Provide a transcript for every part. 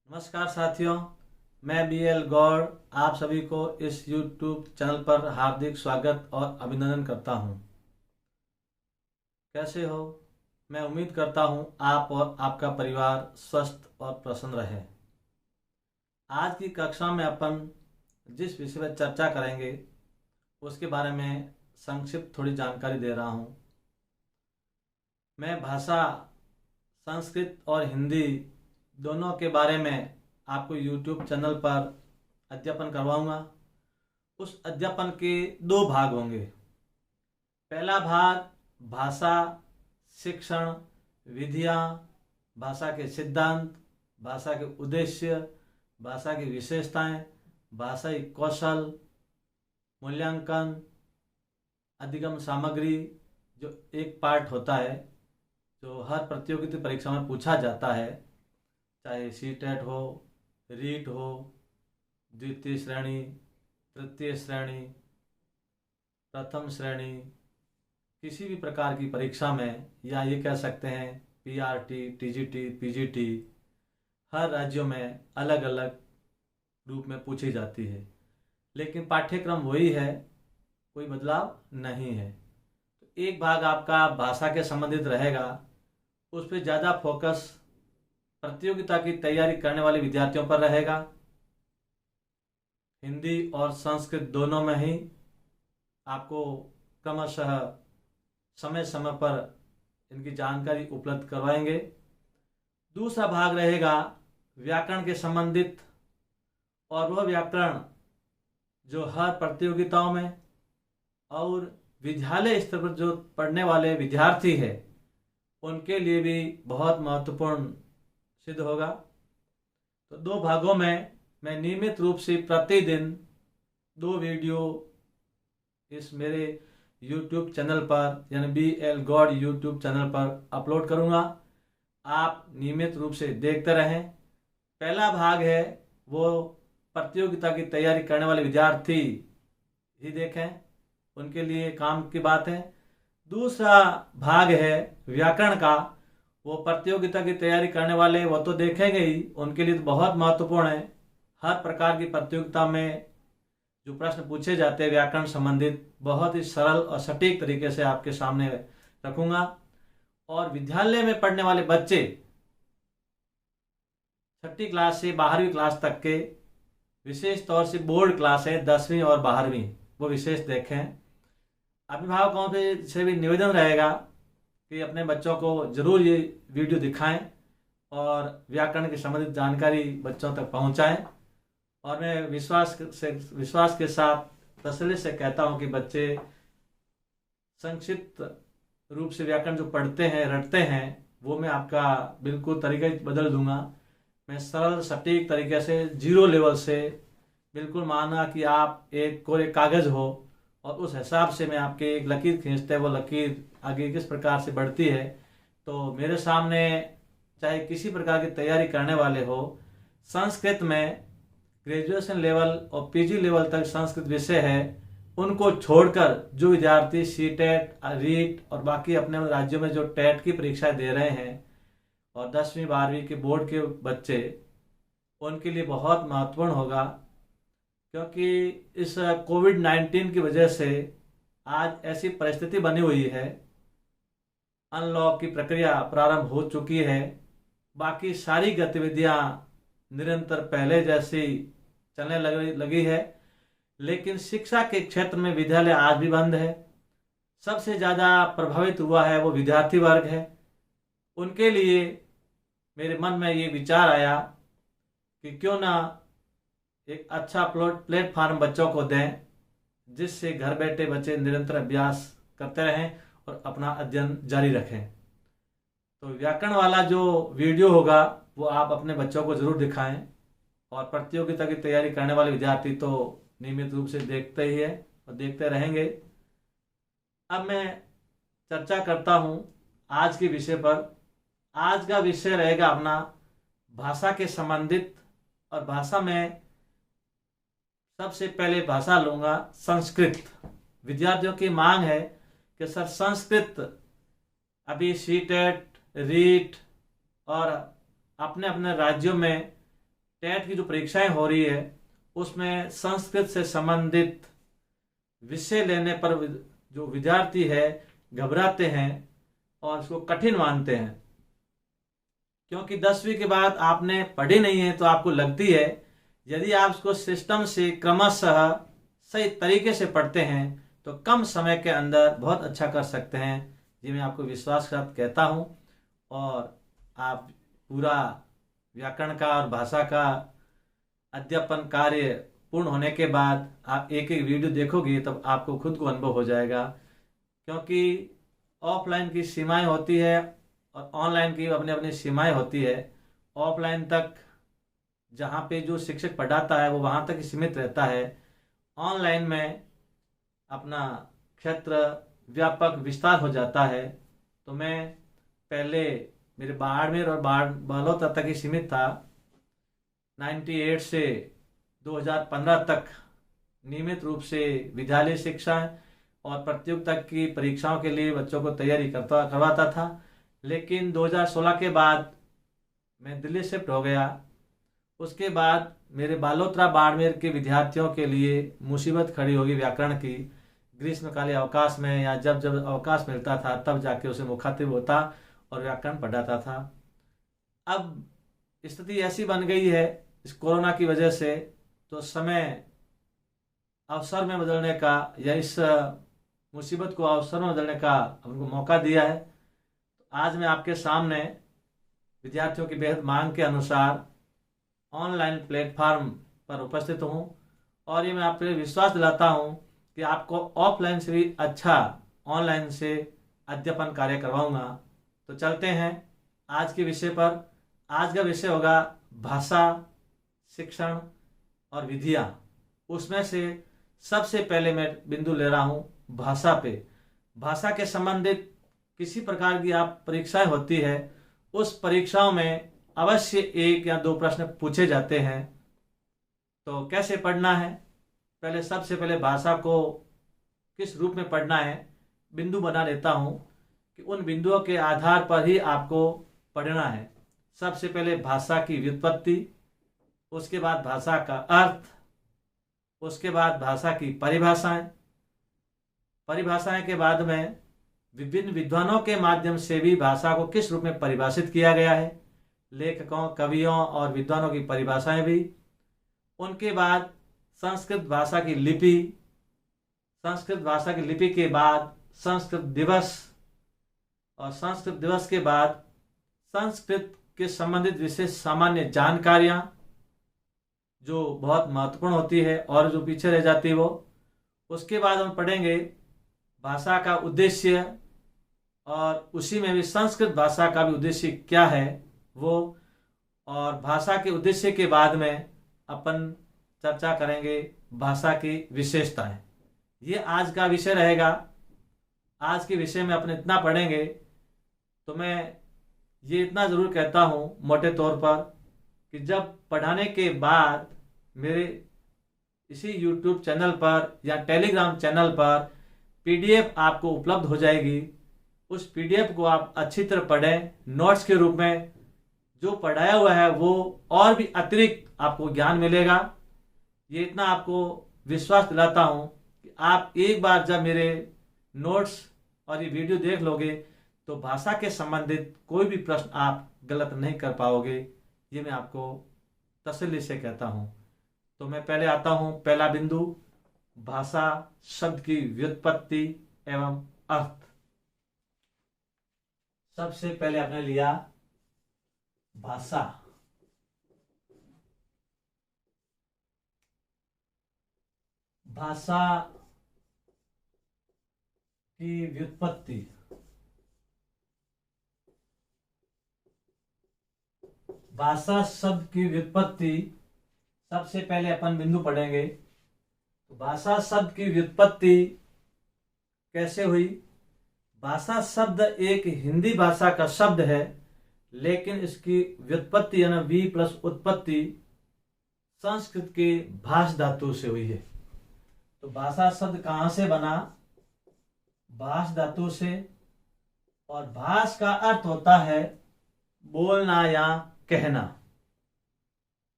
नमस्कार साथियों, मैं BL गौड़ आप सभी को इस YouTube चैनल पर हार्दिक स्वागत और अभिनंदन करता हूं। कैसे हो? मैं उम्मीद करता हूं आप और आपका परिवार स्वस्थ और प्रसन्न रहे। आज की कक्षा में अपन जिस विषय पर चर्चा करेंगे उसके बारे में संक्षिप्त थोड़ी जानकारी दे रहा हूं। मैं भाषा संस्कृत और हिंदी दोनों के बारे में आपको YouTube चैनल पर अध्यापन करवाऊंगा। उस अध्यापन के दो भाग होंगे। पहला भाग भाषा शिक्षण विधियाँ, भाषा के सिद्धांत, भाषा के उद्देश्य, भाषा की विशेषताएं, भाषाई कौशल, मूल्यांकन, अधिगम सामग्री, जो एक पार्ट होता है जो हर प्रतियोगिता परीक्षा में पूछा जाता है, चाहे CTET हो, रीट हो, द्वितीय श्रेणी, तृतीय श्रेणी, प्रथम श्रेणी, किसी भी प्रकार की परीक्षा में, या ये कह सकते हैं PRT, TGT, PGT, हर राज्यों में अलग अलग रूप में पूछी जाती है, लेकिन पाठ्यक्रम वही है, कोई बदलाव नहीं है। तो एक भाग आपका भाषा के संबंधित रहेगा, उस पर ज़्यादा फोकस प्रतियोगिता की तैयारी करने वाले विद्यार्थियों पर रहेगा। हिंदी और संस्कृत दोनों में ही आपको क्रमशः समय समय पर इनकी जानकारी उपलब्ध करवाएंगे। दूसरा भाग रहेगा व्याकरण के संबंधित, और वह व्याकरण जो हर प्रतियोगिताओं में और विद्यालय स्तर पर जो पढ़ने वाले विद्यार्थी है उनके लिए भी बहुत महत्वपूर्ण सिद्ध होगा। तो दो भागों में मैं नियमित रूप से प्रतिदिन 2 वीडियो इस मेरे YouTube चैनल पर, यानी BL गौड़ YouTube चैनल पर अपलोड करूंगा। आप नियमित रूप से देखते रहें। पहला भाग है वो प्रतियोगिता की तैयारी करने वाले विद्यार्थी ही देखें, उनके लिए काम की बात है। दूसरा भाग है व्याकरण का, वो प्रतियोगिता की तैयारी करने वाले वो तो देखेंगे ही, उनके लिए तो बहुत महत्वपूर्ण है। हर प्रकार की प्रतियोगिता में जो प्रश्न पूछे जाते हैं व्याकरण संबंधित, बहुत ही सरल और सटीक तरीके से आपके सामने रखूंगा। और विद्यालय में पढ़ने वाले बच्चे 6ठी क्लास से 12वीं क्लास तक के, विशेष तौर से बोर्ड क्लास है 10वीं और 12वीं, वो विशेष देखें। अभिभावकों से भी निवेदन रहेगा कि अपने बच्चों को जरूर ये वीडियो दिखाएं और व्याकरण की संबंधित जानकारी बच्चों तक पहुंचाएं। और मैं विश्वास के साथ तसल्ली से कहता हूं कि बच्चे संक्षिप्त रूप से व्याकरण जो पढ़ते हैं, रटते हैं, वो मैं आपका बिल्कुल तरीका बदल दूंगा। मैं सरल सटीक तरीके से 0 लेवल से, बिल्कुल माना कि आप एक कोरे कागज हो और उस हिसाब से मैं आपके एक लकीर खींचते हैं, वो लकीर आगे किस प्रकार से बढ़ती है। तो मेरे सामने चाहे किसी प्रकार की तैयारी करने वाले हो, संस्कृत में ग्रेजुएशन लेवल और PG लेवल तक संस्कृत विषय है, उनको छोड़कर जो विद्यार्थी CTET, रीट और बाकी अपने राज्यों में जो TET की परीक्षाएं दे रहे हैं, और 10वीं 12वीं के बोर्ड के बच्चे, उनके लिए बहुत महत्वपूर्ण होगा। क्योंकि इस कोविड-19 की वजह से आज ऐसी परिस्थिति बनी हुई है, अनलॉक की प्रक्रिया प्रारंभ हो चुकी है, बाकी सारी गतिविधियां निरंतर पहले जैसी चलने लगी है, लेकिन शिक्षा के क्षेत्र में विद्यालय आज भी बंद है। सबसे ज़्यादा प्रभावित हुआ है वो विद्यार्थी वर्ग है। उनके लिए मेरे मन में ये विचार आया कि क्यों ना एक अच्छा प्लेटफार्म बच्चों को दें, जिससे घर बैठे बच्चे निरंतर अभ्यास करते रहें और अपना अध्ययन जारी रखें। तो व्याकरण वाला जो वीडियो होगा वो आप अपने बच्चों को जरूर दिखाएं, और प्रतियोगिता की तैयारी करने वाले विद्यार्थी तो नियमित रूप से देखते ही है और देखते रहेंगे। अब मैं चर्चा करता हूं आज के विषय पर। आज का विषय रहेगा अपना भाषा के संबंधित, और भाषा में सबसे पहले भाषा लूंगा संस्कृत। विद्यार्थियों की मांग है कि सर संस्कृत अभी CTET, रीट और अपने अपने राज्यों में टेट की जो परीक्षाएं हो रही है उसमें संस्कृत से संबंधित विषय लेने पर जो विद्यार्थी है घबराते हैं और इसको कठिन मानते हैं, क्योंकि 10वीं के बाद आपने पढ़ी नहीं है तो आपको लगती है यदि आप इसको सिस्टम से क्रमशः सही तरीके से पढ़ते हैं तो कम समय के अंदर बहुत अच्छा कर सकते हैं। ये मैं आपको विश्वास के साथ कहता हूँ। और आप पूरा व्याकरण का और भाषा का अध्यापन कार्य पूर्ण होने के बाद आप एक एक वीडियो देखोगे तब आपको खुद को अनुभव हो जाएगा, क्योंकि ऑफलाइन की सीमाएं होती है और ऑनलाइन की अपनी अपनी सीमाएं होती है। ऑफलाइन तक जहाँ पे जो शिक्षक पढ़ाता है वो वहाँ तक ही सीमित रहता है। ऑनलाइन में अपना क्षेत्र व्यापक विस्तार हो जाता है। तो मैं पहले मेरे बाड़मेर और बालोद तक ही सीमित था। 98 से 2015 तक नियमित रूप से विद्यालय शिक्षा और प्रतियोगिता की परीक्षाओं के लिए बच्चों को तैयारी करवाता था। लेकिन 2016 के बाद मैं दिल्ली शिफ्ट हो गया। उसके बाद मेरे बालोतरा बाड़मेर के विद्यार्थियों के लिए मुसीबत खड़ी होगी व्याकरण की। ग्रीष्मकालीन अवकाश में या जब जब अवकाश मिलता था तब जाके उसे मुखातिब होता और व्याकरण पढ़ाता था। अब स्थिति ऐसी बन गई है इस कोरोना की वजह से, तो समय अवसर में बदलने का या इस मुसीबत को अवसर में बदलने का हमको मौका दिया है। आज मैं आपके सामने विद्यार्थियों की बेहद मांग के अनुसार ऑनलाइन प्लेटफॉर्म पर उपस्थित हूँ और ये मैं आप पे विश्वास दिलाता हूँ कि आपको ऑफलाइन से भी अच्छा ऑनलाइन से अध्यापन कार्य करवाऊंगा। तो चलते हैं आज के विषय पर। आज का विषय होगा भाषा, शिक्षण और विधियाँ। उसमें से सबसे पहले मैं बिंदु ले रहा हूँ भाषा पे। भाषा के संबंधित किसी प्रकार की आप परीक्षाएं होती है, उस परीक्षाओं में अवश्य 1 या 2 प्रश्न पूछे जाते हैं। तो कैसे पढ़ना है, पहले सबसे पहले भाषा को किस रूप में पढ़ना है बिंदु बना लेता हूँ कि उन बिंदुओं के आधार पर ही आपको पढ़ना है। सबसे पहले भाषा की व्युत्पत्ति, उसके बाद भाषा का अर्थ, उसके बाद भाषा की परिभाषाएं के बाद में विभिन्न विद्वानों के माध्यम से भी भाषा को किस रूप में परिभाषित किया गया है, लेखकों, कवियों और विद्वानों की परिभाषाएं भी। उनके बाद संस्कृत भाषा की लिपि, संस्कृत भाषा की लिपि के बाद संस्कृत दिवस, और संस्कृत दिवस के बाद संस्कृत के संबंधित विशेष सामान्य जानकारियां जो बहुत महत्वपूर्ण होती है और जो पीछे रह जाती है वो। उसके बाद हम पढ़ेंगे भाषा का उद्देश्य, और उसी में भी संस्कृत भाषा का भी उद्देश्य क्या है वो। और भाषा के उद्देश्य के बाद में अपन चर्चा करेंगे भाषा की विशेषताएं। ये आज का विषय रहेगा। आज के विषय में अपन इतना पढ़ेंगे। तो मैं ये इतना ज़रूर कहता हूँ मोटे तौर पर कि जब पढ़ाने के बाद मेरे इसी YouTube चैनल पर या टेलीग्राम चैनल पर PDF आपको उपलब्ध हो जाएगी। उस PDF को आप अच्छी तरह पढ़ें, नोट्स के रूप में जो पढ़ाया हुआ है वो और भी अतिरिक्त आपको ज्ञान मिलेगा। ये इतना आपको विश्वास दिलाता हूँ कि आप एक बार जब मेरे नोट्स और ये वीडियो देख लोगे तो भाषा के संबंधित कोई भी प्रश्न आप गलत नहीं कर पाओगे। ये मैं आपको तसल्ली से कहता हूँ। तो मैं पहले आता हूँ, पहला बिंदु भाषा शब्द की व्युत्पत्ति एवं अर्थ। सबसे पहले आपने लिया भाषा। भाषा की व्युत्पत्ति। भाषा शब्द की व्युत्पत्ति सबसे पहले अपन बिंदु पढ़ेंगे। तो भाषा शब्द की व्युत्पत्ति कैसे हुई। भाषा शब्द एक हिंदी भाषा का शब्द है, लेकिन इसकी व्युत्पत्ति यानी वी प्लस उत्पत्ति संस्कृत के भाष धातु से हुई है। तो भाषा शब्द कहाँ से बना, भाष धातु से। और भाष का अर्थ होता है बोलना या कहना।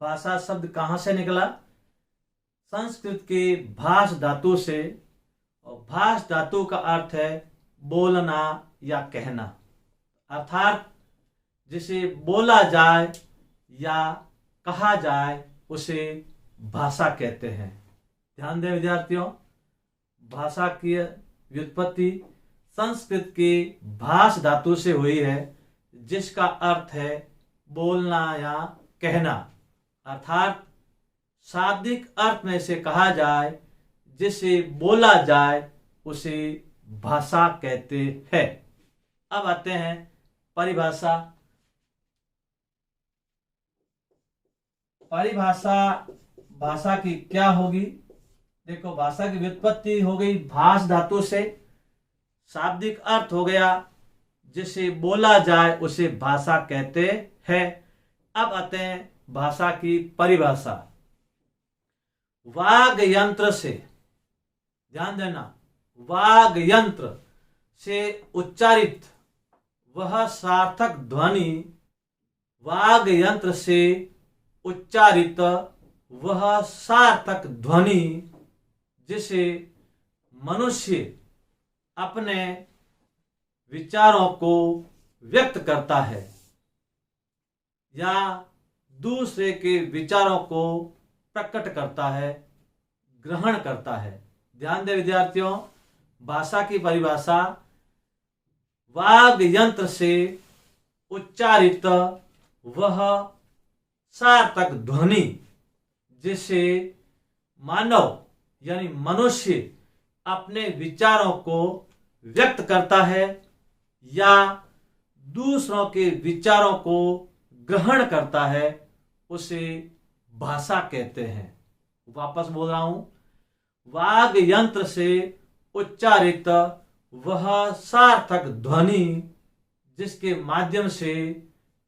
भाषा शब्द कहाँ से निकला? संस्कृत के भाष धातु से, और भाष धातु का अर्थ है बोलना या कहना, अर्थात जिसे बोला जाए या कहा जाए उसे भाषा कहते हैं। ध्यान दें विद्यार्थियों, भाषा की व्युत्पत्ति संस्कृत के भाष धातु से हुई है, जिसका अर्थ है बोलना या कहना, अर्थात शाब्दिक अर्थ में से कहा जाए, जिसे बोला जाए उसे भाषा कहते हैं। अब आते हैं परिभाषा। परिभाषा भाषा की क्या होगी? देखो, भाषा की व्युत्पत्ति हो गई भाष धातु से, शाब्दिक अर्थ हो गया जिसे बोला जाए उसे भाषा कहते हैं। अब आते हैं भाषा की परिभाषा। वाग यंत्र से, ध्यान देना, वाग यंत्र से उच्चारित वह सार्थक ध्वनि, वाग यंत्र से उच्चारित वह सार्थक ध्वनि जिसे मनुष्य अपने विचारों को व्यक्त करता है या दूसरे के विचारों को प्रकट करता है, ग्रहण करता है। ध्यान दें विद्यार्थियों, भाषा की परिभाषा वाग यंत्र से उच्चारित वह सार्थक ध्वनि जिसे मानव यानी मनुष्य अपने विचारों को व्यक्त करता है या दूसरों के विचारों को ग्रहण करता है, उसे भाषा कहते हैं। वापस बोल रहा हूं, वाग यंत्र से उच्चारित वह सार्थक ध्वनि जिसके माध्यम से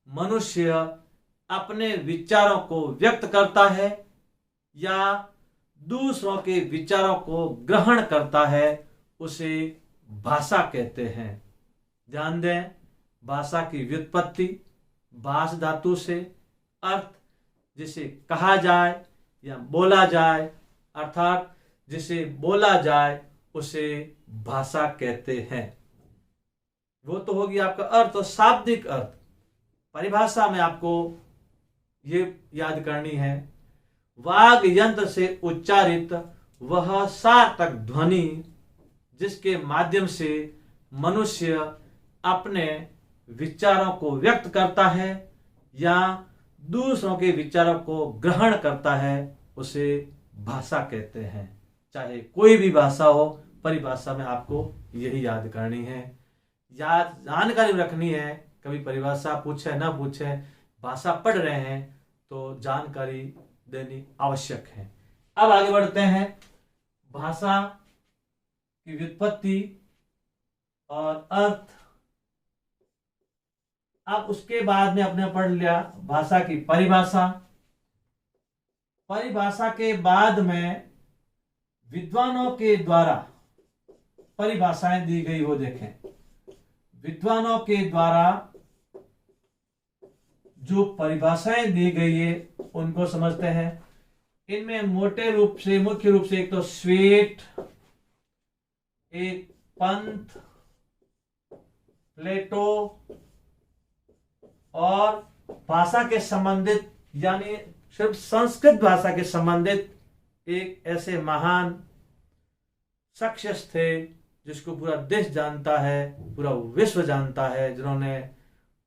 मनुष्य अपने विचारों को व्यक्त करता है या दूसरों के विचारों को ग्रहण करता है, उसे भाषा कहते हैं। ध्यान दें, भाषा की व्युत्पत्ति भाष धातु से, अर्थ जिसे कहा जाए या बोला जाए, अर्थात जिसे बोला जाए उसे भाषा कहते हैं। वो तो होगी आपका अर्थ और शाब्दिक अर्थ। परिभाषा में आपको ये याद करनी है, वाग यंत्र से उच्चारित वह सार्थक ध्वनि जिसके माध्यम से मनुष्य अपने विचारों को व्यक्त करता है या दूसरों के विचारों को ग्रहण करता है, उसे भाषा कहते हैं। चाहे कोई भी भाषा हो, परिभाषा में आपको यही याद करनी है, याद जानकारी रखनी है। कभी परिभाषा पूछे ना पूछे, भाषा पढ़ रहे हैं तो जानकारी देनी आवश्यक है। अब आगे बढ़ते हैं, भाषा की व्युत्पत्ति और अर्थ। अब उसके बाद में अपने पढ़ लिया भाषा की परिभाषा। परिभाषा के बाद में विद्वानों के द्वारा परिभाषाएं दी गई हो, देखें, विद्वानों के द्वारा जो परिभाषाएं दी गई है उनको समझते हैं। इनमें मोटे रूप से, मुख्य रूप से, एक तो श्वेत, एक पंथ, प्लेटो और भाषा के संबंधित यानी सिर्फ संस्कृत भाषा के संबंधित एक ऐसे महान शख्सियत थे जिसको पूरा देश जानता है, पूरा विश्व जानता है, जिन्होंने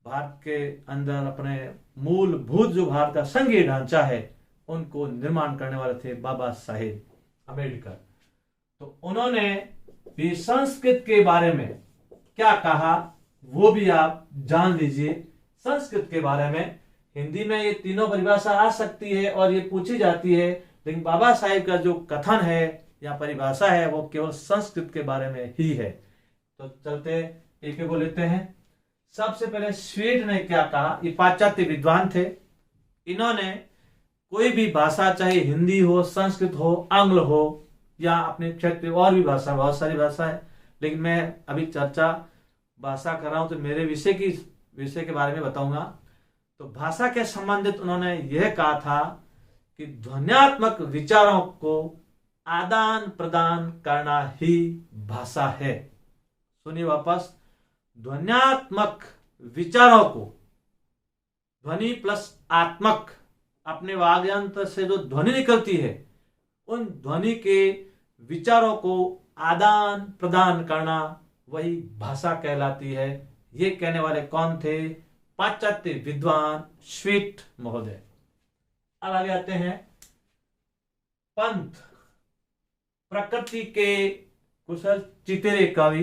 भारत के अंदर अपने मूलभूत जो भारत का संघीय ढांचा है उनको निर्माण करने वाले थे बाबा साहेब अम्बेडकर। तो उन्होंने भी संस्कृत के बारे में क्या कहा वो भी आप जान लीजिए। संस्कृत के बारे में हिंदी में ये तीनों परिभाषा आ सकती है और ये पूछी जाती है, लेकिन बाबा साहेब का जो कथन है या परिभाषा है वो केवल संस्कृत के बारे में ही है। तो चलते एक एक को लेते हैं। सबसे पहले स्वीड ने क्या कहा, ये पाश्चात्य विद्वान थे। इन्होंने कोई भी भाषा, चाहे हिंदी हो, संस्कृत हो, आंग्ल हो या अपने क्षेत्र और भी भाषा, बहुत सारी भाषा है, लेकिन मैं अभी चर्चा भाषा कर रहा हूं तो मेरे विषय के बारे में बताऊंगा। तो भाषा के संबंधित उन्होंने यह कहा था कि ध्वन्यात्मक विचारों को आदान प्रदान करना ही भाषा है। सुनिए वापस, ध्वन्यात्मक विचारों को, ध्वनि प्लस आत्मक, अपने वाग्यंत्र से जो ध्वनि निकलती है उन ध्वनि के विचारों को आदान प्रदान करना वही भाषा कहलाती है। ये कहने वाले कौन थे? पाश्चात्य विद्वान श्विट महोदय। अब आगे आते हैं पंत, प्रकृति के कुशल चितेरे कवि,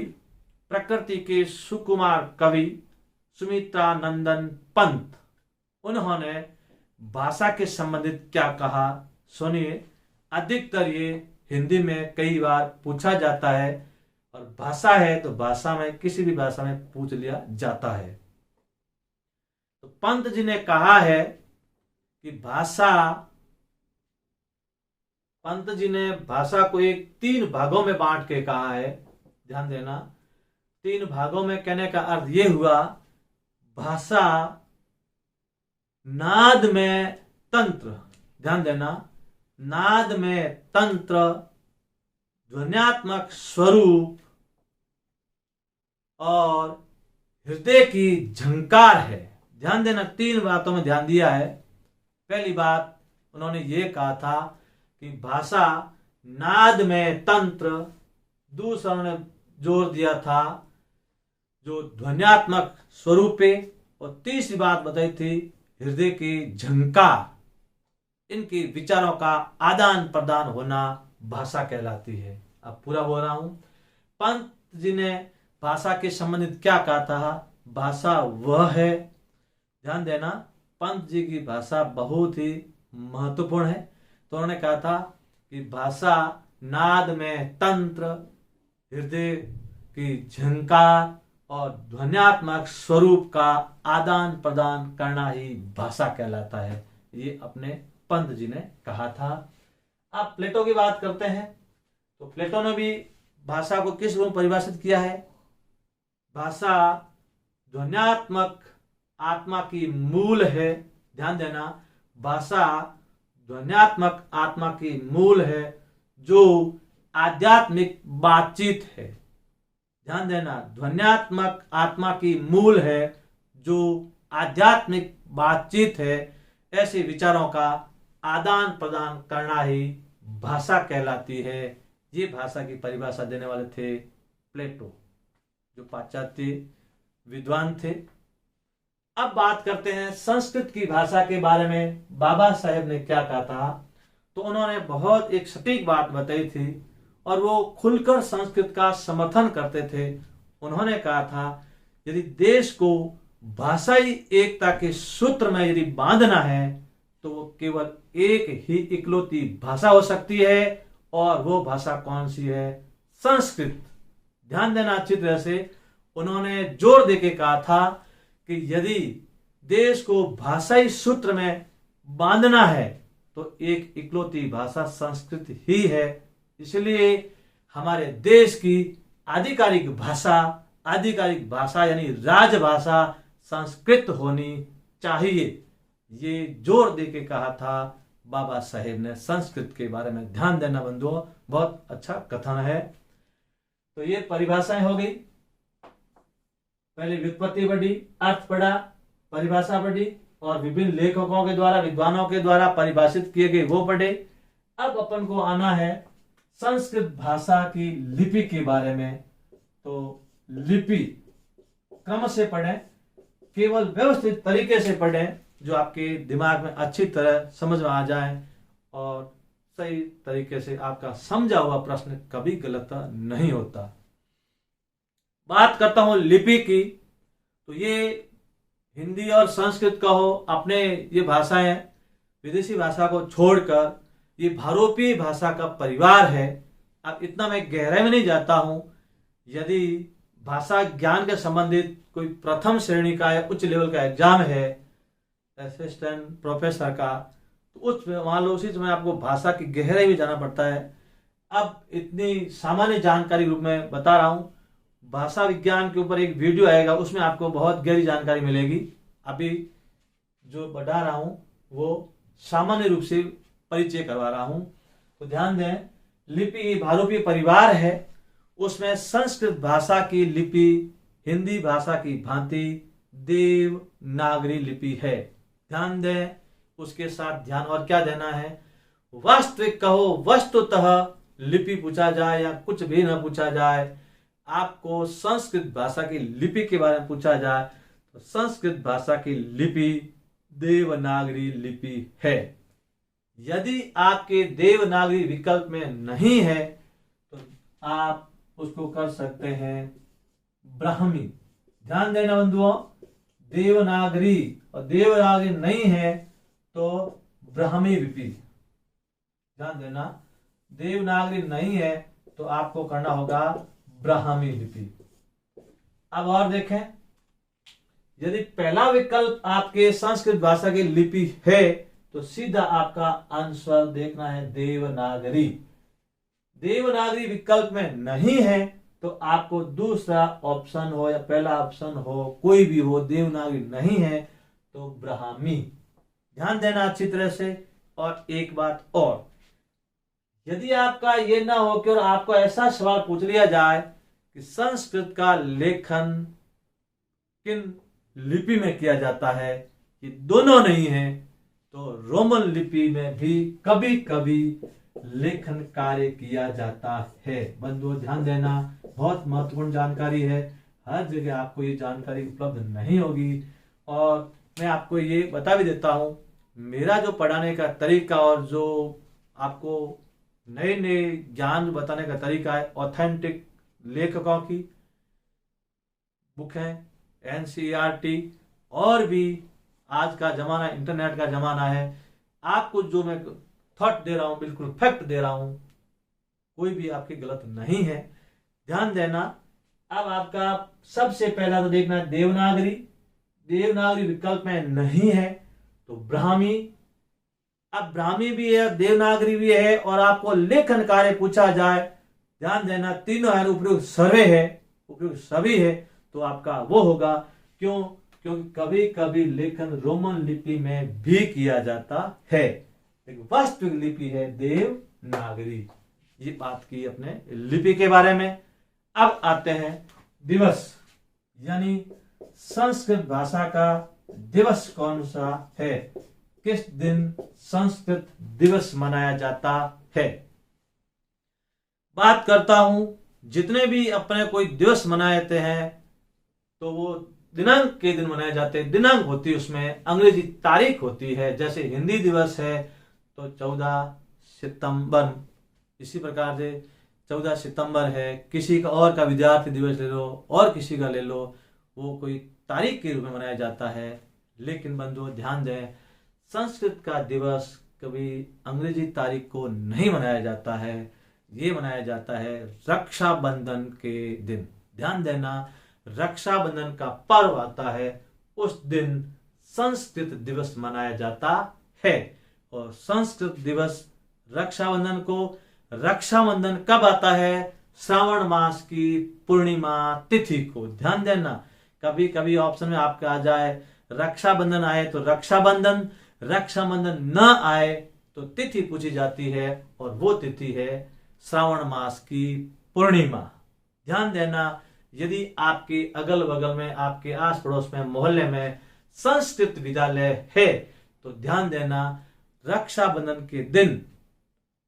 प्रकृति के सुकुमार कवि सुमित्रा नंदन पंत, उन्होंने भाषा के संबंधित क्या कहा सुनिए। अधिकतर ये हिंदी में कई बार पूछा जाता है और भाषा है तो भाषा में किसी भी भाषा में पूछ लिया जाता है। तो पंत जी ने कहा है कि पंत जी ने भाषा को एक 3 भागों में बांट के कहा है। ध्यान देना, 3 भागों में कहने का अर्थ ये हुआ, भाषा नाद में तंत्र, ध्यान देना, नाद में तंत्र, ध्वन्यात्मक स्वरूप और हृदय की झंकार है। ध्यान देना, 3 बातों में ध्यान दिया है। पहली बात उन्होंने ये कहा था कि भाषा नाद में तंत्र, दूसरा उन्होंने जोर दिया था जो ध्वन्यात्मक स्वरूप है, और तीसरी बात बताई थी हृदय की झंकार। इनके विचारों का आदान प्रदान होना भाषा कहलाती है। अब पूरा बोल रहा हूं। पंत जी ने भाषा के संबंधित क्या कहा था? भाषा वह है, ध्यान देना, पंत जी की भाषा बहुत ही महत्वपूर्ण है। तो उन्होंने कहा था कि भाषा नाद में तंत्र, हृदय की झंकार और ध्वन्यात्मक स्वरूप का आदान प्रदान करना ही भाषा कहलाता है। ये अपने पंत जी ने कहा था। अब प्लेटो की बात करते हैं। तो प्लेटो ने भी भाषा को किस रूप में परिभाषित किया है? भाषा ध्वन्यात्मक आत्मा की मूल है। ध्यान देना, भाषा ध्वन्यात्मक आत्मा की मूल है जो आध्यात्मिक बातचीत है। ध्यान देना, ध्वन्यात्मक आत्मा की मूल है जो आध्यात्मिक बातचीत है। ऐसे विचारों का आदान प्रदान करना ही भाषा कहलाती है। ये भाषा की परिभाषा देने वाले थे प्लेटो, जो पाश्चात्य विद्वान थे। अब बात करते हैं संस्कृत की भाषा के बारे में। बाबा साहेब ने क्या कहा था? तो उन्होंने बहुत एक सटीक बात बताई थी और वो खुलकर संस्कृत का समर्थन करते थे। उन्होंने कहा था यदि देश को भाषाई एकता के सूत्र में यदि बांधना है तो वो केवल एक ही इकलौती भाषा हो सकती है, और वो भाषा कौन सी है? संस्कृत। ध्यान देना अच्छी तरह से। उन्होंने जोर देके कहा था कि यदि देश को भाषाई सूत्र में बांधना है तो एक इकलौती भाषा संस्कृत ही है। इसलिए हमारे देश की आधिकारिक भाषा यानी राजभाषा संस्कृत होनी चाहिए। ये जोर देके कहा था बाबा साहेब ने संस्कृत के बारे में। ध्यान देना बंधुओं, बहुत अच्छा कथन है। तो ये परिभाषाएं हो गई। पहले व्युत्पत्ति पढ़ी, अर्थ पढ़ा, परिभाषा पढ़ी, और विभिन्न लेखकों के द्वारा, विद्वानों के द्वारा परिभाषित किए गए वो पढ़े। अब अपन को आना है संस्कृत भाषा की लिपि के बारे में। तो लिपि क्रम से पढ़ें, केवल व्यवस्थित तरीके से पढ़ें जो आपके दिमाग में अच्छी तरह समझ में आ जाए, और सही तरीके से आपका समझा हुआ प्रश्न कभी गलत नहीं होता। बात करता हूं लिपि की। तो ये हिंदी और संस्कृत का हो, अपने ये भाषाएं विदेशी भाषा को छोड़कर ये भारोपीय भाषा का परिवार है। अब इतना मैं गहराई में नहीं जाता हूं। यदि भाषा ज्ञान के संबंधित कोई प्रथम श्रेणी का या उच्च लेवल का एग्जाम है असिस्टेंट प्रोफेसर का, तो उस मान लो उसी समय आपको भाषा की गहराई में जाना पड़ता है। अब इतनी सामान्य जानकारी रूप में बता रहा हूं। भाषा विज्ञान के ऊपर एक वीडियो आएगा, उसमें आपको बहुत गहरी जानकारी मिलेगी। अभी जो बढ़ा रहा हूं वो सामान्य रूप से परिचय करवा रहा हूं। तो ध्यान दें, लिपि भारूपीय परिवार है, उसमें संस्कृत भाषा की लिपि हिंदी भाषा की भांति देवनागरी लिपि है। ध्यान दें, उसके साथ ध्यान और क्या देना है, वास्तविक कहो वस्तुतः लिपि पूछा जाए या कुछ भी न पूछा जाए, आपको संस्कृत भाषा की लिपि के बारे में पूछा जाए तो संस्कृत भाषा की लिपि देवनागरी लिपि है। यदि आपके देवनागरी विकल्प में नहीं है तो आप उसको कर सकते हैं ब्राह्मी। ध्यान देना बंधुओं, देवनागरी और देवनागरी नहीं है तो ब्राह्मी लिपि। ध्यान देना, देवनागरी नहीं है तो आपको करना होगा ब्राह्मी लिपि। अब और देखें, यदि पहला विकल्प आपके संस्कृत भाषा की लिपि है तो सीधा आपका आंसर देखना है देवनागरी। देवनागरी विकल्प में नहीं है तो आपको दूसरा ऑप्शन हो या पहला ऑप्शन हो, कोई भी हो, देवनागरी नहीं है तो ब्राह्मी। ध्यान देना अच्छी तरह से। और एक बात और, यदि आपका ये ना हो कि और आपको ऐसा सवाल पूछ लिया जाए कि संस्कृत का लेखन किन लिपि में किया जाता है, ये दोनों नहीं है, तो रोमन लिपि में भी कभी कभी लेखन कार्य किया जाता है। बंधुओं ध्यान देना, बहुत महत्वपूर्ण जानकारी है, हर जगह आपको ये जानकारी उपलब्ध नहीं होगी। और मैं आपको ये बता भी देता हूं, मेरा जो पढ़ाने का तरीका और जो आपको नए नए ज्ञान बताने का तरीका है, ऑथेंटिक लेखकों की बुक है, NCERT, और भी आज का जमाना इंटरनेट का जमाना है, आपको जो मैं थॉट दे रहा हूं बिल्कुल फैक्ट दे रहा हूं, कोई भी आपकी गलत नहीं है। ध्यान देना। अब आपका सबसे पहला तो देखना है देवनागरी। देवनागरी विकल्प में नहीं है तो ब्राह्मी। अब ब्राह्मी भी है, देवनागरी भी है, और आपको लेखन कार्य पूछा जाए, ध्यान देना तीनों है, उपयुक्त सर्वे है, उपयुक्त सभी है, तो आपका वो होगा। क्यों? क्योंकि कभी कभी लेखन रोमन लिपि में भी किया जाता है, एक वास्तविक लिपि है देवनागरी। ये बात की अपने लिपि के बारे में। अब आते हैं दिवस, यानी संस्कृत भाषा का दिवस कौन सा है, किस दिन संस्कृत दिवस मनाया जाता है। बात करता हूं, जितने भी अपने कोई दिवस मनाए जाते हैं तो वो दिनांक के दिन मनाए जाते हैं। दिनांक होती है, उसमें अंग्रेजी तारीख होती है। जैसे हिंदी दिवस है तो 14 सितंबर, इसी प्रकार से 14 सितंबर है। किसी का और का विद्यार्थी दिवस ले लो और किसी का ले लो, वो कोई तारीख के रूप में मनाया जाता है। लेकिन बंधुओं ध्यान दें, संस्कृत का दिवस कभी अंग्रेजी तारीख को नहीं मनाया जाता है, ये मनाया जाता है रक्षाबंधन के दिन। ध्यान देना, रक्षाबंधन का पर्व आता है, उस दिन संस्कृत दिवस मनाया जाता है। और संस्कृत दिवस रक्षाबंधन को, रक्षाबंधन कब आता है, श्रावण मास की पूर्णिमा तिथि को। ध्यान देना, कभी कभी ऑप्शन में आपका आ जाए रक्षाबंधन आए तो रक्षाबंधन, रक्षाबंधन न आए तो तिथि पूछी जाती है, और वो तिथि है श्रावण मास की पूर्णिमा। ध्यान देना, यदि आपके अगल बगल में, आपके आस पड़ोस में, मोहल्ले में संस्कृत विद्यालय है तो ध्यान देना, रक्षाबंधन के दिन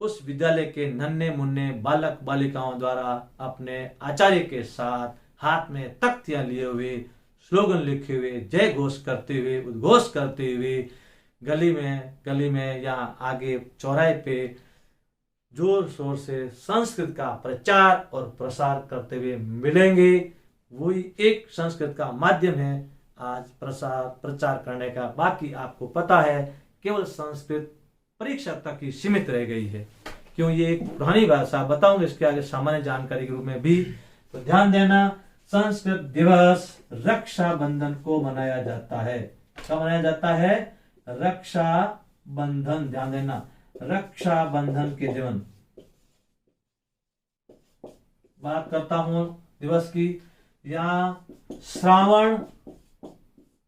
उस विद्यालय के नन्हे मुन्ने बालक बालिकाओं द्वारा अपने आचार्य के साथ हाथ में तख्तियां लिए हुए, स्लोगन लिखे हुए, जय घोष करते हुए, उद्घोष करते हुए गली में या आगे चौराहे पे जोर शोर से संस्कृत का प्रचार और प्रसार करते हुए मिलेंगे। वही एक संस्कृत का माध्यम है आज प्रचार करने का। बाकी आपको पता है केवल संस्कृत परीक्षा तक ही सीमित रह गई है, क्यों ये एक पुरानी भाषा, बताऊंगा इसके आगे सामान्य जानकारी के रूप में भी। तो ध्यान देना, संस्कृत दिवस रक्षाबंधन को मनाया जाता है। कब मनाया जाता है? रक्षाबंधन। ध्यान देना, रक्षाबंधन के दिन। बात करता हूं दिवस की, यहां श्रावण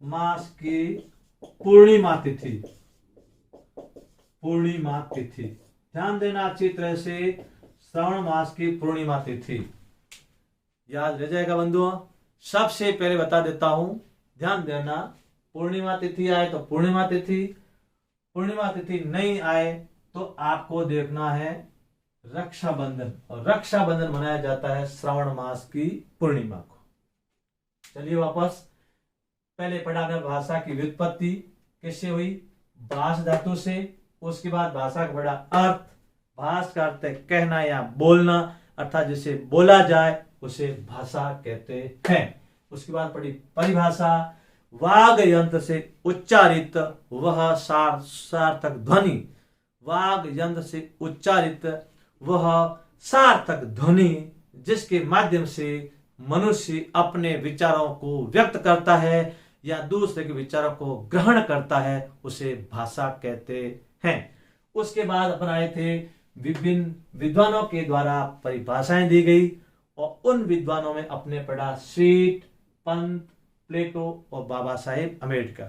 मास की पूर्णिमा तिथि, पूर्णिमा तिथि, ध्यान देना अच्छी तरह से, श्रावण मास की पूर्णिमा तिथि याद रह जाएगा बंधुओं। सबसे पहले बता देता हूं, ध्यान देना, पूर्णिमा तिथि आए तो पूर्णिमा तिथि, पूर्णिमा तिथि नहीं आए तो आपको देखना है रक्षाबंधन, और रक्षाबंधन मनाया जाता है श्रावण मास की पूर्णिमा को। चलिए वापस, पहले पढ़ा गया भाषा की व्युत्पत्ति कैसे हुई, भाष धातु से, उसके बाद भाषा का बड़ा अर्थ, भाष का अर्थ है कहना या बोलना, अर्थात जिसे बोला जाए उसे भाषा कहते हैं। उसके बाद पढ़ी परिभाषा, वाग यंत्र से उच्चारित वह सार्थक ध्वनि, वाग यंत्र से उच्चारित वह सार्थक ध्वनि जिसके माध्यम से मनुष्य अपने विचारों को व्यक्त करता है या दूसरे के विचारों को ग्रहण करता है, उसे भाषा कहते हैं। उसके बाद अपन आए थे, विभिन्न विद्वानों के द्वारा परिभाषाएं दी गई, और उन विद्वानों में अपने पढ़ा स्वीट, पंत, प्लेटो और बाबा साहेब अम्बेडकर।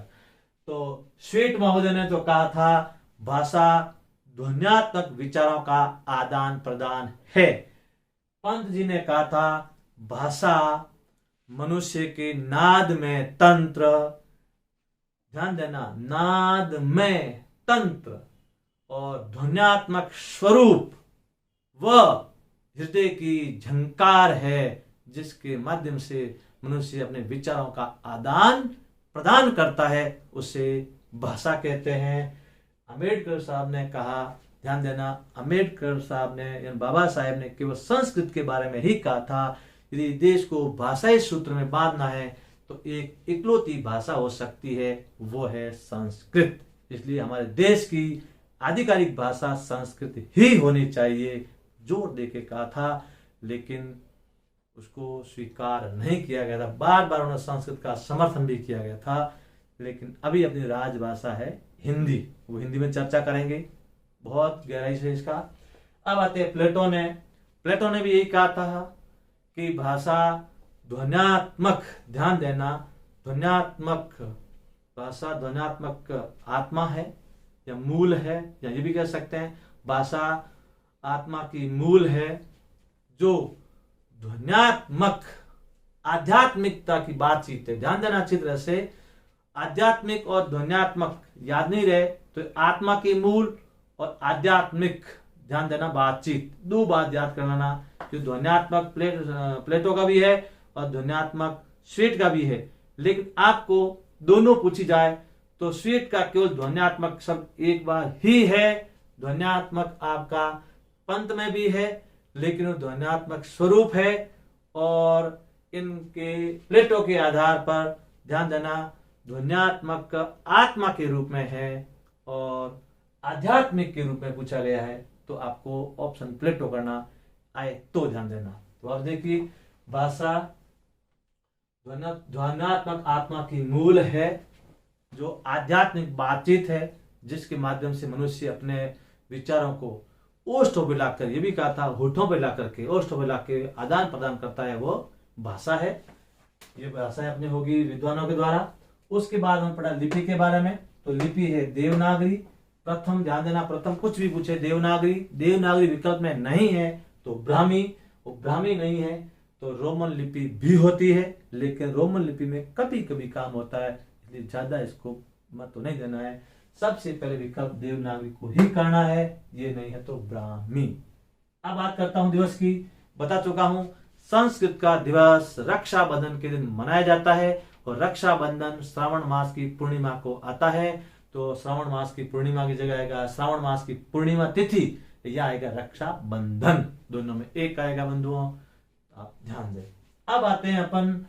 तो स्वीट महोदय ने तो कहा था भाषा ध्वन्यात्मक विचारों का आदान प्रदान है। पंत जी ने कहा था भाषा मनुष्य के नाद में तंत्र, ध्यान देना, नाद में तंत्र और ध्वन्यात्मक स्वरूप व हृदय की झंकार है, जिसके माध्यम से मनुष्य अपने विचारों का आदान प्रदान करता है, उसे भाषा कहते हैं। अम्बेडकर साहब ने कहा, ध्यान देना, अम्बेडकर साहब ने, बाबा साहेब ने केवल संस्कृत के बारे में ही कहा था, यदि देश को भाषाई सूत्र में बांधना है तो एक इकलौती भाषा हो सकती है, वो है संस्कृत। इसलिए हमारे देश की आधिकारिक भाषा संस्कृत ही होनी चाहिए, जोर देके कहा था, लेकिन उसको स्वीकार नहीं किया गया था। बार बार उन्होंने संस्कृत का समर्थन भी किया गया था, लेकिन अभी अपनी राजभाषा है हिंदी, वो हिंदी में चर्चा करेंगे बहुत गहराई से इसका। अब आते हैं प्लेटो ने भी यही कहा था कि भाषा ध्वन्यात्मक, ध्यान देना, ध्वन्यात्मक भाषा ध्वन्यात्मक आत्मा है या मूल है, या ये भी कह सकते हैं भाषा आत्मा की मूल है, जो ध्वन्यात्मक आध्यात्मिकता की बातचीत है। ध्यान देना अच्छी तरह से, आध्यात्मिक और ध्वन्यात्मक याद नहीं रहे तो आत्मा की मूल और आध्यात्मिक, ध्यान देना, बातचीत, दो बात याद कर लेना, जो ध्वन्यात्मक प्लेटो का भी है और ध्वन्यात्मक स्वीट का भी है। लेकिन आपको दोनों पूछी जाए तो स्वीट का केवल ध्वन्यात्मक शब्द एक बार ही है, ध्वन्यात्मक आपका पंत में भी है, लेकिन वो ध्वन्यात्मक स्वरूप है, और इनके प्लेटो के आधार पर ध्यान देना ध्वन्यात्मक आत्मा के रूप में है और आध्यात्मिक के रूप में पूछा गया है, तो आपको ऑप्शन प्लेटो करना आए तो ध्यान देना। तो अब देखिए, भाषा ध्वन्यात्मक आत्मा की मूल है, जो आध्यात्मिक बातचीत है, जिसके माध्यम से मनुष्य अपने विचारों को ओष्ठों पे लाकर, ये भी कहा था होठों पे लाकर के, ओष्ठों पे लाकर आदान प्रदान करता है, वो भाषा है। ये भाषा अपनी होगी विद्वानों के द्वारा। उसके बाद हम पढ़ा लिपि के बारे में, तो लिपि है देवनागरी। प्रथम, ध्यान देना, प्रथम कुछ भी पूछे देवनागरी, देवनागरी विकल्प में नहीं है तो ब्राह्मी, वो ब्राह्मी नहीं है तो रोमन लिपि भी होती है, लेकिन रोमन लिपि में कभी कभी काम होता है, इसलिए ज्यादा इसको मत तो नहीं देना है। सबसे पहले विकल्प देवनागरी को ही करना है, ये नहीं है तो ब्राह्मी। अब बात करता हूं दिवस की। बता चुका हूं संस्कृत का दिवस रक्षाबंधन के दिन मनाया जाता है, और रक्षाबंधन श्रावण मास की पूर्णिमा को आता है, तो श्रावण मास की पूर्णिमा की जगह आएगा श्रावण मास की पूर्णिमा तिथि, या आएगा रक्षाबंधन, दोनों में एक आएगा बंधुओं, आप ध्यान दें। अब आते हैं अपन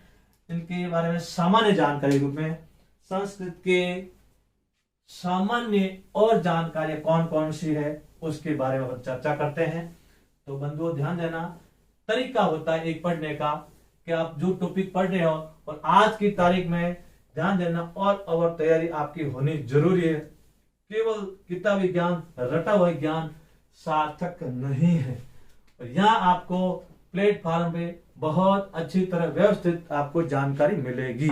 इनके बारे में सामान्य जानकारी रूप में, संस्कृत के सामान्य और जानकारी कौन कौन सी है उसके बारे में चर्चा करते हैं। तो बंधुओं ध्यान देना, तरीका होता है एक पढ़ने का कि आप जो टॉपिक पढ़ रहे हो और आज की तारीख में ध्यान देना और तैयारी आपकी होनी जरूरी है। केवल किताबी ज्ञान, रटा हुआ ज्ञान सार्थक नहीं है। और यहाँ आपको प्लेटफॉर्म पे बहुत अच्छी तरह व्यवस्थित आपको जानकारी मिलेगी।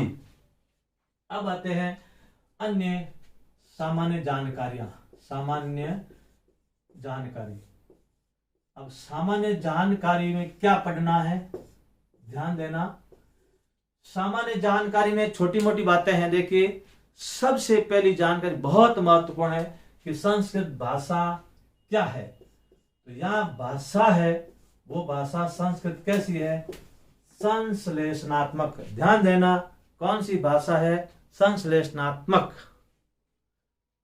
अब आते हैं अन्य सामान्य जानकारियां, सामान्य जानकारी। अब सामान्य जानकारी में क्या पढ़ना है, ध्यान देना। सामान्य जानकारी में छोटी मोटी बातें हैं। देखिए, सबसे पहली जानकारी बहुत महत्वपूर्ण है कि संस्कृत भाषा क्या है। तो यहाँ भाषा है, वो भाषा संस्कृत कैसी है, संश्लेषणात्मक। ध्यान देना, कौन सी भाषा है, संश्लेषणात्मक।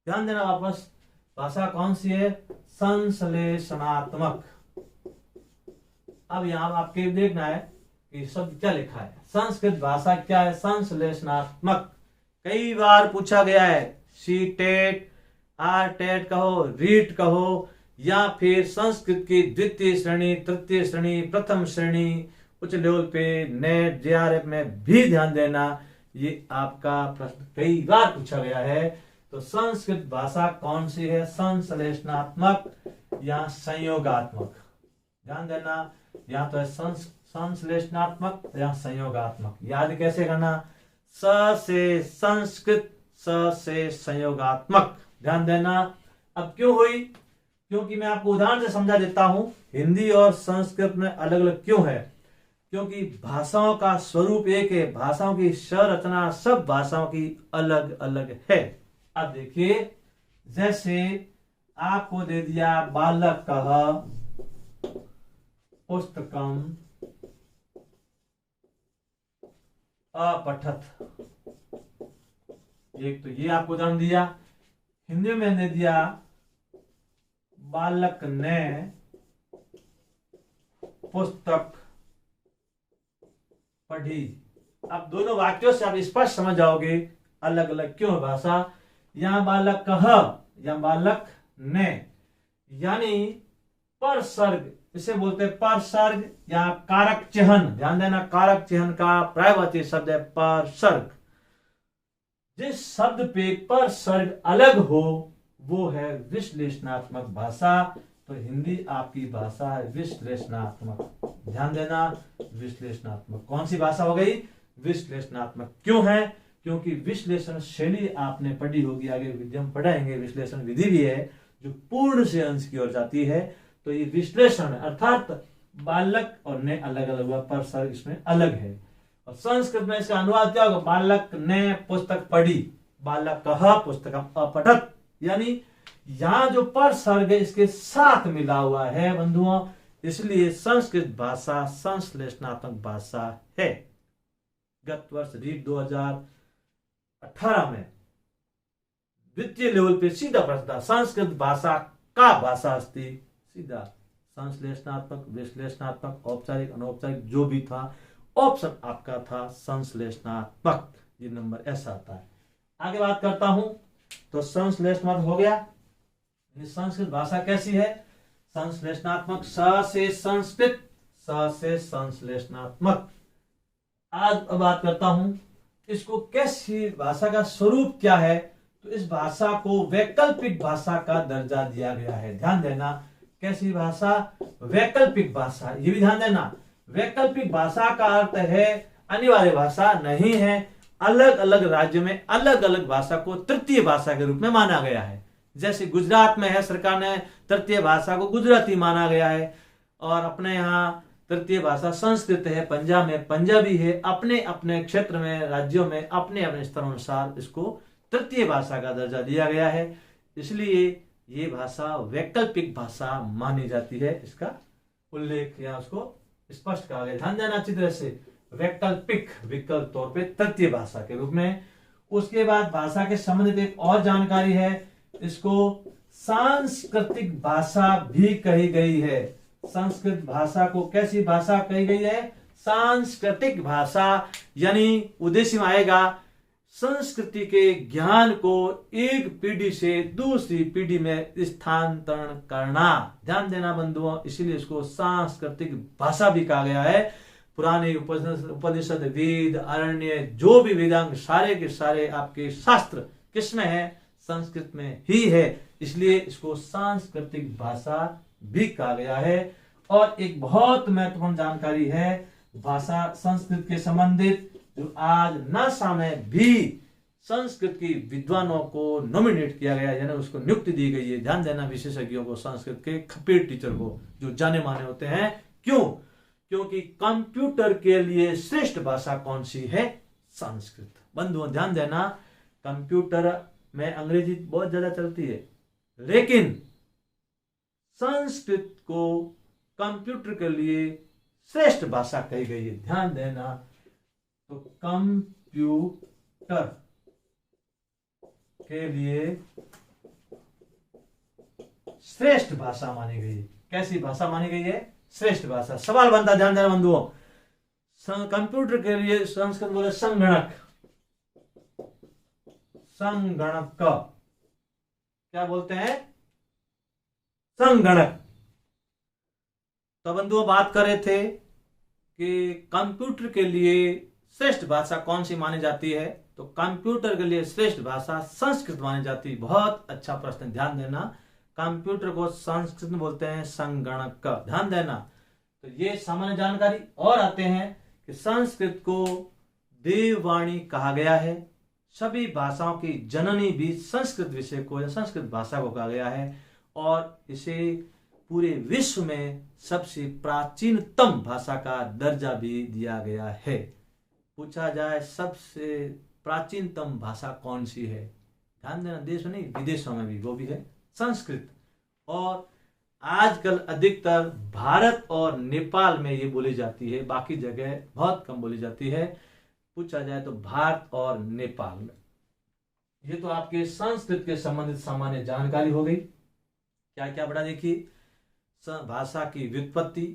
ध्यान देना वापस, भाषा कौन सी है, संश्लेषणात्मक। अब यहां आपके देखना है कि शब्द क्या लिखा है। संस्कृत भाषा क्या है, संश्लेषणात्मक। कई बार पूछा गया है, सी टेट, आर टेट कहो, रीट कहो, या फिर संस्कृत की द्वितीय श्रेणी, तृतीय श्रेणी, प्रथम श्रेणी, उच्च लेवल पे नेट जेआरएफ में भी ध्यान देना, ये आपका प्रश्न कई बार पूछा गया है। तो संस्कृत भाषा कौन सी है, संश्लेषणात्मक या संयोगात्मक। ध्यान देना, या तो है संश्लेषणात्मक या संयोगात्मक। याद कैसे करना, स से संस्कृत, स से संयोगात्मक। ध्यान देना। अब क्यों हुई, क्योंकि मैं आपको उदाहरण से समझा देता हूं, हिंदी और संस्कृत में अलग अलग क्यों है। क्योंकि भाषाओं का स्वरूप एक है, भाषाओं की संरचना सब भाषाओं की अलग अलग है। अब देखिए, जैसे आपको दे दिया बालकः पुस्तकम अपठत, एक तो ये आपको उदाहरण दिया। हिंदी में दे दिया बालक ने पुस्तक पढ़ी। अब दोनों वाक्यों से आप स्पष्ट समझ जाओगे अलग अलग क्यों है भाषा। यहां बालक कह या बालक ने, यानी पर सर्ग, इसे बोलते हैं पर सर्ग या कारक चिह्न। ध्यान देना, कारक चिह्न का पर्यायवाची शब्द है पर सर्ग। जिस शब्द पे पर सर्ग अलग हो वो है विश्लेषणात्मक भाषा। तो हिंदी आपकी भाषा है विश्लेषणात्मक। ध्यान देना, विश्लेषणात्मक। कौन सी भाषा हो गई, विश्लेषणात्मक। क्यों है, क्योंकि विश्लेषण शैली आपने पढ़ी होगी, आगे विद्या में पढ़ाएंगे। विश्लेषण विधि भी है जो पूर्ण से अंश की ओर जाती है। तो ये विश्लेषण अर्थात बालक और ने अलग अलग हुआ, पर सर्ग इसमें अलग है। और संस्कृत में इसका अनुवाद क्या होगा, बालक ने पुस्तक पढ़ी, बालक कह पुस्तकम अपठत। यानी यहां जो पर सर्ग है इसके साथ मिला हुआ है बंधुओं, इसलिए संस्कृत भाषा संश्लेषणात्मक भाषा है। गत वर्ष रीट 2018 में द्वितीय लेवल पे सीधा प्रश्न था, संस्कृत भाषा का भाषा अस्ति, सीधा संश्लेषणात्मक, विश्लेषणात्मक, औपचारिक, अनौपचारिक जो भी था, ऑप्शन आपका था संश्लेषणात्मक। ये नंबर ऐसा आता है। आगे बात करता हूं, तो संश्लेषणात्मक हो गया। संस्कृत भाषा कैसी है, संश्लेषणात्मक। स से संस्कृत, स से संश्लेषणात्मक। आज बात करता हूं इसको कैसी भाषा का स्वरूप क्या है। तो इस भाषा को वैकल्पिक भाषा का दर्जा दिया गया है। ध्यान देना, कैसी भाषा, वैकल्पिक भाषा। ये भी ध्यान देना, वैकल्पिक भाषा का अर्थ है अनिवार्य भाषा नहीं है। अलग अलग राज्य में अलग अलग भाषा को तृतीय भाषा के रूप में माना गया है। जैसे गुजरात में है, सरकार ने तृतीय भाषा को गुजराती माना गया है, और अपने यहाँ तृतीय भाषा संस्कृत है, पंजाब में पंजाबी है। अपने अपने क्षेत्र में, राज्यों में अपने अपने स्तर अनुसार इसको तृतीय भाषा का दर्जा दिया गया है। इसलिए ये भाषा वैकल्पिक भाषा मानी जाती है। इसका उल्लेख या उसको स्पष्ट कहा गया। ध्यान देना अच्छी तरह से, वैकल्पिक, विकल्प तौर पे तृतीय भाषा के रूप में। उसके बाद भाषा के संबंधित एक और जानकारी है, इसको सांस्कृतिक भाषा भी कही गई है। संस्कृत भाषा को कैसी भाषा कही गई है, सांस्कृतिक भाषा। यानी उद्देश्य में आएगा संस्कृति के ज्ञान को एक पीढ़ी से दूसरी पीढ़ी में स्थानांतरण करना। ध्यान देना बंधुओं, इसीलिए इसको सांस्कृतिक भाषा भी कहा गया है। पुराने उपनिषद, वेद, अरण्य, जो भी वेदांग, सारे के सारे आपके शास्त्र किसमें है, संस्कृत में ही है। इसलिए इसको सांस्कृतिक भाषा भी कहा गया है। और एक बहुत महत्वपूर्ण जानकारी है भाषा संस्कृत के संबंधित, जो आज नासा में भी संस्कृत की विद्वानों को नॉमिनेट किया गया, यानी उसको नियुक्ति दी गई है। ध्यान देना, विशेषज्ञों को, संस्कृत के खपीर टीचर को, जो जाने माने होते हैं। क्यों? क्योंकि कंप्यूटर के लिए श्रेष्ठ भाषा कौन सी है? संस्कृत। बंधुओं ध्यान देना, कंप्यूटर में अंग्रेजी बहुत ज्यादा चलती है, लेकिन संस्कृत को कंप्यूटर के लिए श्रेष्ठ भाषा कही गई है। ध्यान देना, तो कंप्यूटर के लिए श्रेष्ठ भाषा मानी गई है। कैसी भाषा मानी गई है? श्रेष्ठ भाषा। सवाल बनता, ध्यान देना बंधुओं, कंप्यूटर के लिए संस्कृत बोले संगणक, संगणक क्या बोलते हैं? संगणक। तो बंधुओं बात कर रहे थे कि कंप्यूटर के लिए श्रेष्ठ भाषा कौन सी मानी जाती है, तो कंप्यूटर के लिए श्रेष्ठ भाषा संस्कृत मानी जाती है। बहुत अच्छा प्रश्न, ध्यान देना, कंप्यूटर को संस्कृत में बोलते हैं संगणक का। ध्यान देना, तो ये सामान्य जानकारी। और आते हैं कि संस्कृत को देववाणी कहा गया है। सभी भाषाओं की जननी भी संस्कृत विषय को या संस्कृत भाषा को कहा गया है, और इसे पूरे विश्व में सबसे प्राचीनतम भाषा का दर्जा भी दिया गया है। पूछा जाए सबसे प्राचीनतम भाषा कौन सी है, ध्यान देना, देश में नहीं विदेशों में भी वो भी है संस्कृत। और आजकल अधिकतर भारत और नेपाल में ये बोली जाती है, बाकी जगह बहुत कम बोली जाती है। पूछा जाए तो भारत और नेपाल में। ये तो आपके संस्कृत के संबंधित सामान्य जानकारी हो गई। क्या क्या पढ़ा देखिए, भाषा की व्युत्पत्ति,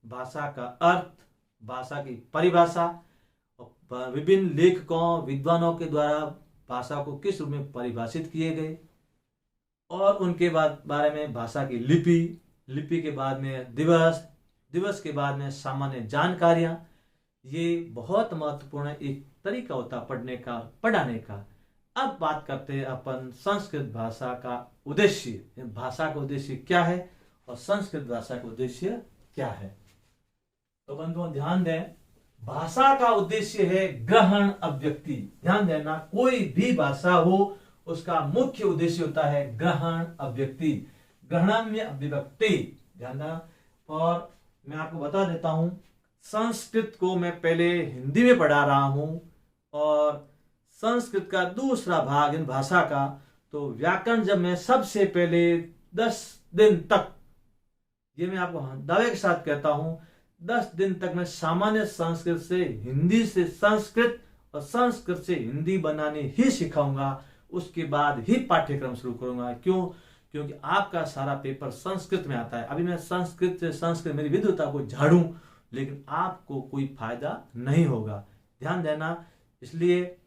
भाषा का अर्थ, भाषा की परिभाषा, विभिन्न लेखकों विद्वानों के द्वारा भाषा को किस रूप में परिभाषित किए गए, और उनके बाद बारे में भाषा की लिपि, लिपि के बाद में दिवस, दिवस के बाद में सामान्य जानकारियां। ये बहुत महत्वपूर्ण एक तरीका होता पढ़ने का, पढ़ाने का। अब बात करते हैं अपन संस्कृत भाषा का उद्देश्य। भाषा का उद्देश्य क्या है और संस्कृत भाषा का उद्देश्य क्या है? तो बंधुओं ध्यान दें, भाषा का उद्देश्य है ग्रहण अभिव्यक्ति। ध्यान देना, कोई भी भाषा हो उसका मुख्य उद्देश्य होता है ग्रहण अभिव्यक्ति, ग्रहणाम्य अभिव्यक्ति। ध्यान देना। और मैं आपको बता देता हूं, संस्कृत को मैं पहले हिंदी में पढ़ा रहा हूं, और संस्कृत का दूसरा भाग इन भाषा का, तो व्याकरण जब मैं सबसे पहले 10 दिन तक, ये मैं आपको दावे के साथ कहता हूं, 10 दिन तक मैं सामान्य संस्कृत से हिंदी से संस्कृत और संस्कृत से हिंदी बनाने ही सिखाऊंगा। उसके बाद ही पाठ्यक्रम शुरू करूंगा। क्यों? क्योंकि आपका सारा पेपर संस्कृत में आता है। अभी मैं संस्कृत से संस्कृत मेरी विद्वता को झाड़ूं, लेकिन आपको कोई फायदा नहीं होगा। ध्यान देना, इसलिए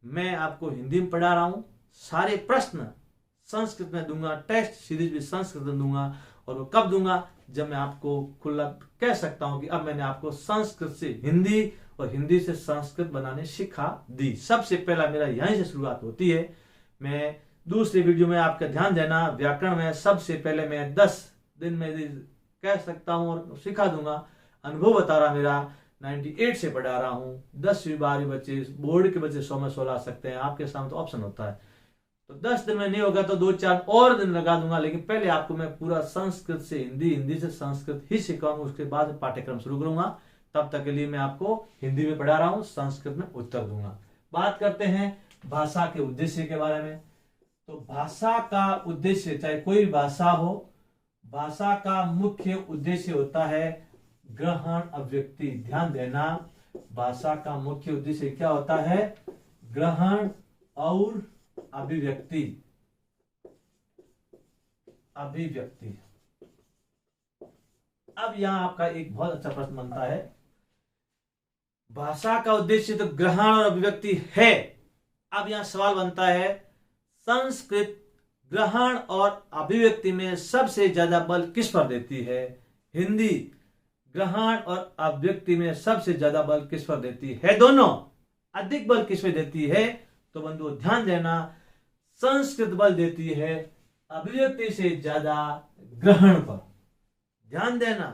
मैं आपको हिंदी में पढ़ा रहा हूं। सारे प्रश्न संस्कृत में दूंगा, टेस्ट सीरीज भी संस्कृत में दूंगा। और वो कब दूंगा? जब मैं आपको खुला कह सकता हूं कि अब मैंने आपको संस्कृत से हिंदी और हिंदी से संस्कृत बनाने सिखा दी। सबसे पहला मेरा यहीं से शुरुआत होती है। मैं दूसरी वीडियो में आपका ध्यान देना, व्याकरण में सबसे पहले मैं 10 दिन में कह सकता हूं और सिखा दूंगा। अनुभव बता रहा मेरा, 98 से पढ़ा रहा हूं। 10वीं 12वीं बच्चे, बोर्ड के बच्चे 100 में 16 आ सकते हैं। आपके सामने तो ऑप्शन होता है। तो 10 दिन में नहीं होगा तो 2-4 और दिन लगा दूंगा, लेकिन पहले आपको मैं पूरा संस्कृत से हिंदी, हिंदी से संस्कृत ही सिखाऊंगा। उसके बाद पाठ्यक्रम शुरू करूंगा। तब तक के लिए मैं आपको हिंदी में पढ़ा रहा हूं, संस्कृत में उत्तर दूंगा। बात करते हैं भाषा के उद्देश्य के बारे में। तो भाषा का उद्देश्य, चाहे कोई भाषा हो, भाषा का मुख्य उद्देश्य होता है ग्रहण अभिव्यक्ति। ध्यान देना, भाषा का मुख्य उद्देश्य क्या होता है? ग्रहण और अभिव्यक्ति। अभिव्यक्ति। अब यहां आपका एक बहुत अच्छा प्रश्न बनता है, भाषा का उद्देश्य तो ग्रहण और अभिव्यक्ति है। अब यहां सवाल बनता है, संस्कृत ग्रहण और अभिव्यक्ति में सबसे ज्यादा बल किस पर देती है? हिंदी ग्रहण और अभिव्यक्ति में सबसे ज्यादा बल किस पर देती है? दोनों। अधिक बल किस पे देती है? तो बंधुओं ध्यान देना, संस्कृत बल देती है अभिव्यक्ति से ज्यादा ग्रहण पर। ध्यान देना,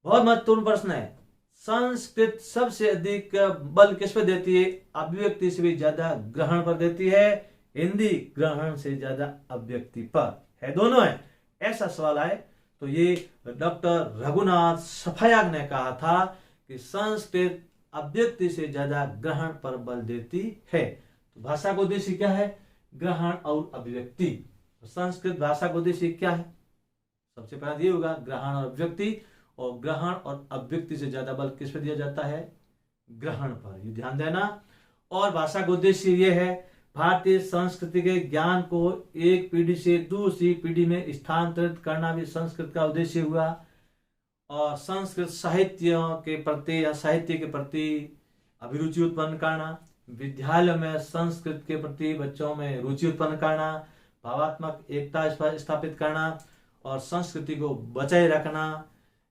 बहुत महत्वपूर्ण प्रश्न है। संस्कृत सबसे अधिक बल किस पे देती है? अभिव्यक्ति से भी ज्यादा ग्रहण पर देती है। हिंदी ग्रहण से ज्यादा अभिव्यक्ति पर है, दोनों है। ऐसा सवाल आए तो ये डॉक्टर रघुनाथ सफायाग ने कहा था कि संस्कृत अभिव्यक्ति से ज्यादा ग्रहण पर बल देती है। तो भाषा का उद्देश्य क्या है? ग्रहण और अभिव्यक्ति। तो संस्कृत भाषा का उद्देश्य क्या है? सबसे पहला ये होगा ग्रहण और अभिव्यक्ति, और ग्रहण और अभिव्यक्ति से ज्यादा बल किस पे दिया जाता है? ग्रहण पर, ये ध्यान देना। और भाषा का उद्देश्य ये है भारतीय संस्कृति के ज्ञान को एक पीढ़ी से दूसरी पीढ़ी में स्थानांतरित करना भी संस्कृत का उद्देश्य हुआ। और संस्कृत साहित्य के प्रति या साहित्य के प्रति अभिरुचि उत्पन्न करना, विद्यालय में संस्कृत के प्रति बच्चों में रुचि उत्पन्न करना, भावात्मक एकता स्थापित करना और संस्कृति को बचाए रखना।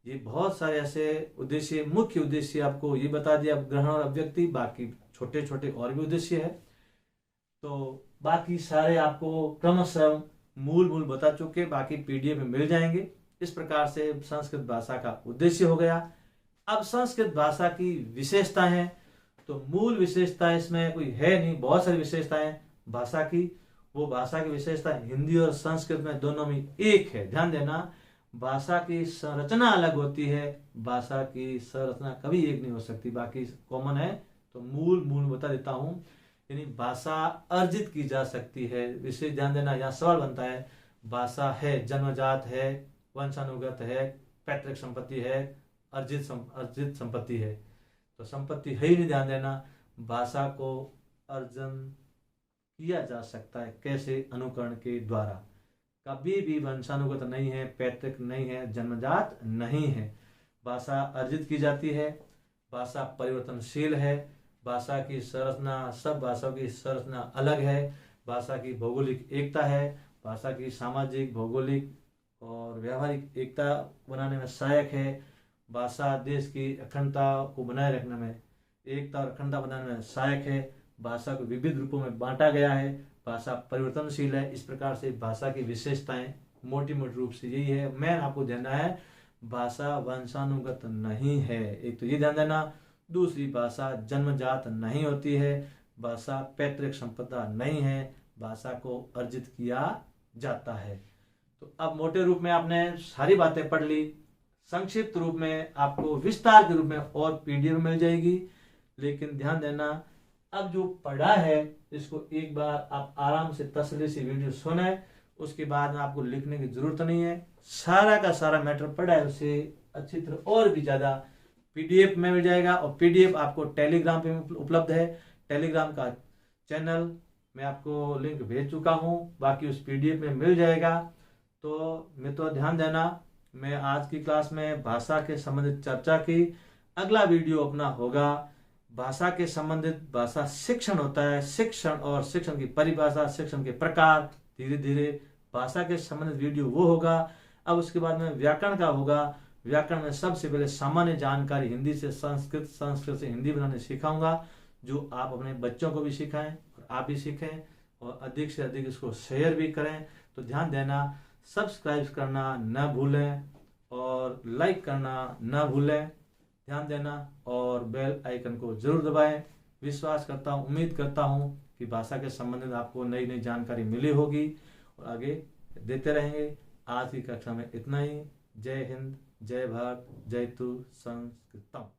ये बहुत सारे ऐसे उद्देश्य, मुख्य उद्देश्य आपको ये बता दिया ग्रहण और अभिव्यक्ति, बाकी छोटे छोटे और भी उद्देश्य है। तो बाकी सारे आपको क्रमशः मूल बता चुके, बाकी पीडीएफ में मिल जाएंगे। इस प्रकार से संस्कृत भाषा का उद्देश्य हो गया। अब संस्कृत भाषा की विशेषता है, तो मूल विशेषता इसमें कोई है नहीं, बहुत सारी विशेषताएं भाषा की। वो भाषा की विशेषता हिंदी और संस्कृत में दोनों में एक है। ध्यान देना, भाषा की संरचना अलग होती है, भाषा की संरचना कभी एक नहीं हो सकती, बाकी कॉमन है। तो मूल बता देता हूं, यानी भाषा अर्जित की जा सकती है। विशेष ध्यान देना, यहाँ सवाल बनता है, भाषा है जन्मजात है, वंशानुगत है, पैतृक संपत्ति है, अर्जित संपत्ति है। तो संपत्ति है ही नहीं, ध्यान देना। भाषा को अर्जन किया जा सकता है, कैसे? अनुकरण के द्वारा। कभी भी वंशानुगत नहीं है, पैतृक नहीं है, जन्मजात नहीं है। भाषा अर्जित की जाती है, भाषा परिवर्तनशील है, भाषा की संरचना, सब भाषाओं की संरचना अलग है, भाषा की भौगोलिक एकता है, भाषा की सामाजिक, भौगोलिक और व्यावहारिक एकता बनाने में सहायक है। भाषा देश की अखंडता को बनाए रखने में, एकता और अखंडता बनाने में सहायक है। भाषा को विविध रूपों में बांटा गया है, भाषा परिवर्तनशील है। इस प्रकार से भाषा की विशेषताएं मोटी रूप से यही है। मैं आपको देना है, भाषा वंशानुगत नहीं है, एक तो ये ध्यान देना। दूसरी, भाषा जन्मजात नहीं होती है, भाषा पैतृक संपदा नहीं है, भाषा को अर्जित किया जाता है। तो अब मोटे रूप में आपने सारी बातें पढ़ ली। संक्षिप्त रूप में आपको विस्तार के रूप में और पीडीएफ मिल जाएगी। लेकिन ध्यान देना, अब जो पढ़ा है इसको एक बार आप आराम से तसल्ली से वीडियो सुने, उसके बाद में आपको लिखने की जरूरत नहीं है। सारा का सारा मैटर पढ़ा है, उसे अच्छी तरह और भी ज्यादा पीडीएफ में मिल जाएगा। और पीडीएफ आपको टेलीग्राम पे उपलब्ध है। टेलीग्राम का चैनल मैं आपको लिंक भेज चुका हूँ, बाकी उस पीडीएफ में मिल जाएगा। तो ध्यान देना, मैं आज की क्लास में भाषा के संबंधित चर्चा की। अगला वीडियो अपना होगा भाषा के संबंधित, भाषा शिक्षण होता है, शिक्षण और शिक्षण की परिभाषा, शिक्षण के प्रकार, धीरे धीरे भाषा के संबंधित वीडियो वो होगा। अब उसके बाद में व्याकरण का होगा। व्याकरण में सबसे पहले सामान्य जानकारी हिंदी से संस्कृत, संस्कृत से हिंदी बनाने सिखाऊंगा, जो आप अपने बच्चों को भी सिखाएं और आप भी सीखें, और अधिक से अधिक इसको शेयर भी करें। तो ध्यान देना, सब्सक्राइब करना न भूलें और लाइक करना न भूलें, ध्यान देना, और बेल आइकन को जरूर दबाएं। विश्वास करता हूं, उम्मीद करता हूं कि भाषा के संबंधित आपको नई नई जानकारी मिली होगी और आगे देते रहेंगे। आज की कक्षा में इतना ही। जय हिंद, जय भारत, जय तु संस्कृतम।